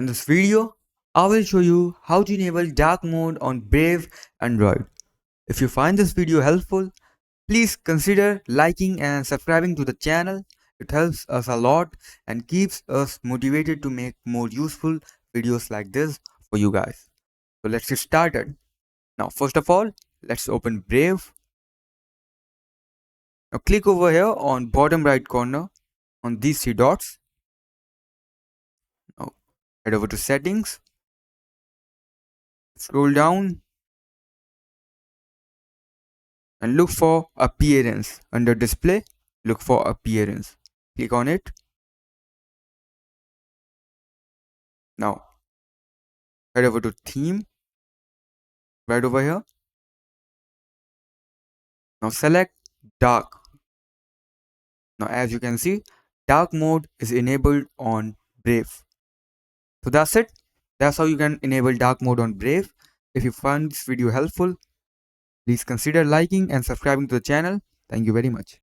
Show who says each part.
Speaker 1: In this video, I will show you how to enable dark mode on Brave Android. If you find this video helpful, please consider liking and subscribing to the channel. It helps us a lot and keeps us motivated to make more useful videos like this for you guys. So let's get started. Now first of all, let's open Brave. Now click over here on bottom right corner on these three dots. Now head over to settings. Scroll down and look for appearance. Under display, look for appearance. Click on it. Now head over to theme right over here. Now select dark. Now as you can see, dark mode is enabled on Brave. So that's it. That's how you can enable dark mode on Brave. If you found this video helpful, please consider liking and subscribing to the channel. Thank you very much.